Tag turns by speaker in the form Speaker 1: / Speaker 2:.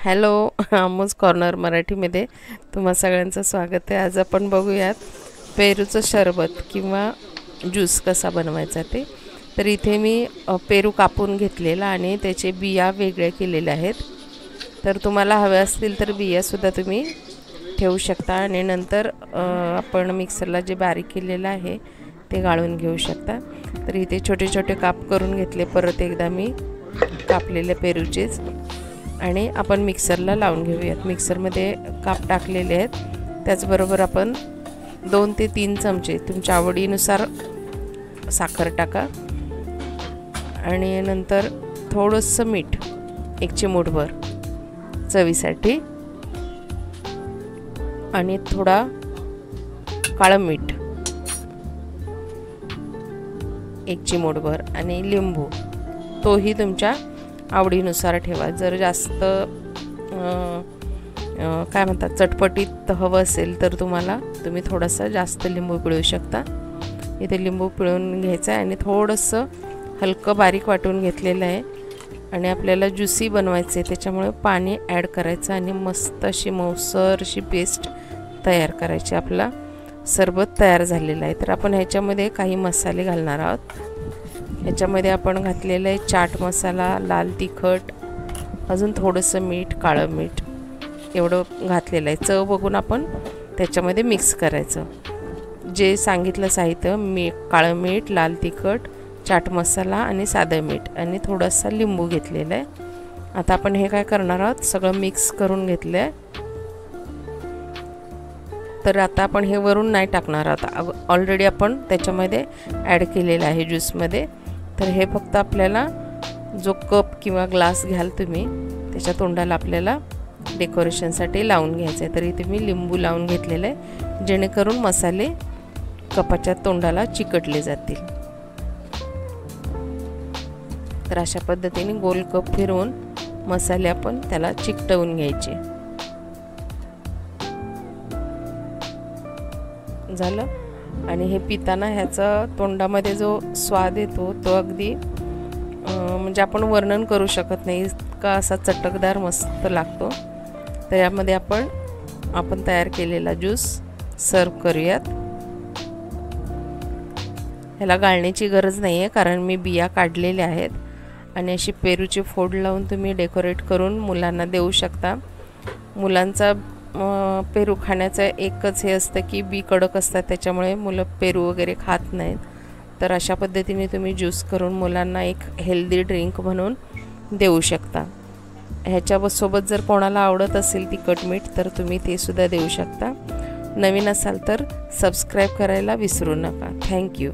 Speaker 1: Hello, आमोज corner मराठीमध्ये तुम्हा सगळ्यांचं स्वागत आहे। आज आपण बघूयात पेरूचं शरबत किंवा ज्यूस कसा बनवायचा ते। तर इथे मी पेरू कापून घेतलेला आणि त्याचे बिया वेगळे केलेले आहेत। तर तुम्हाला हवे असतील तर बियासुद्धा तुम्ही ठेवू शकता आणि नंतर आपण मिक्सरला जे बारीक केलेलं आहे ते गाळून घेऊ शकता। तर इथे छोटे छोटे काप करून घेतले परत एकदा मी कापलेले पेरूचेच आणि आपण मिक्सरला लावून घेऊयात। मिक्सरमध्ये काप टाकलेले आहेत, त्याचबरोबर आपण 2 ते 3 चमचे तुमच्या आवडीनुसार साखर टाका आणि नंतर थोडंसं मीठ, 1 चिमूटभर चवीसाठी आणि थोडा काळं मीठ 1 चिमूटभर आणि लिंबू तोही तुमच्या आवडीनुसार ठेवा। जर जास्त काय म्हणतात चटपटीत हवं असेल तर तुम्ही थोडासा जास्त लिंबू पिळू शकता। इथे लिंबू पिळून घ्यायचं आहे आणि थोडंसं हलकं बारीक वाटून घेतलेलं आहे आणि आपल्याला ज्यूसी बनवायचे त्याच्यामुळे पाणी ॲड करायचं आणि मस्त अशी मऊसर अशी पेस्ट तयार करायची। आपला सरबत तयार झालेला आहे। तर आपण ह्याच्यामध्ये काही मसाले घालणार आहोत। ह्याच्यामध्ये आपण घातलेलं आहे चाट मसाला, लाल तिखट, अजून थोडंसं मीठ, काळं मीठ एवढं घातलेलं आहे। चव बघून आपण त्याच्यामध्ये मिक्स करायचं। जे सांगितलं साहित्य काळं मीठ, लाल तिखट, चाट मसाला आणि साधं मीठ आणि थोडासा लिंबू घेतलेला आहे। आता आपण हे काय करणार आहोत, सगळं मिक्स करून घेतलं आहे। तर आता आपण हे वरून नाही टाकणार आहोत, ऑलरेडी आपण त्याच्यामध्ये ॲड केलेलं आहे ज्यूसमध्ये। तर हे फक्त आपल्याला जो कप किंवा ग्लास घ्याल तुम्ही त्याच्या तोंडाला आपल्याला डेकोरेशनसाठी लावून घ्यायचं आहे। तर इथे मी लिंबू लावून घेतलेलं आहे जेणेकरून मसाले कपाच्या तोंडाला चिकटले जातील। तर अशा पद्धतीने गोल कप फिरवून मसाले आपण त्याला चिकटवून घ्यायचे। झालं आणि हे पिताना ह्याचा तोंडामध्ये जो स्वाद येतो तो अगदी म्हणजे आपण वर्णन करू शकत नाही, इतका असा चटकदार मस्त लागतो। तर यामध्ये आपण तयार केलेला ज्यूस सर्व करूयात। ह्याला गाळण्याची गरज नाही आहे कारण मी बिया काढलेल्या आहेत आणि अशी पेरूची फोड लावून तुम्ही डेकोरेट करून मुलांना देऊ शकता। मुलांचा पेरू खाण्याचं एकच हे असतं की बी कडक असतात, त्याच्यामुळे मुलं पेरू वगैरे खात नाहीत। तर अशा पद्धतीने तुम्ही ज्यूस करून मुलांना एक हेल्दी ड्रिंक म्हणून देऊ शकता। ह्याच्यासोबत जर कोणाला आवडत असेल तिखट मीठ तर तुम्ही ते सुद्धा देऊ शकता। नवीन असाल तर सबस्क्राईब करायला विसरू नका। थँक्यू।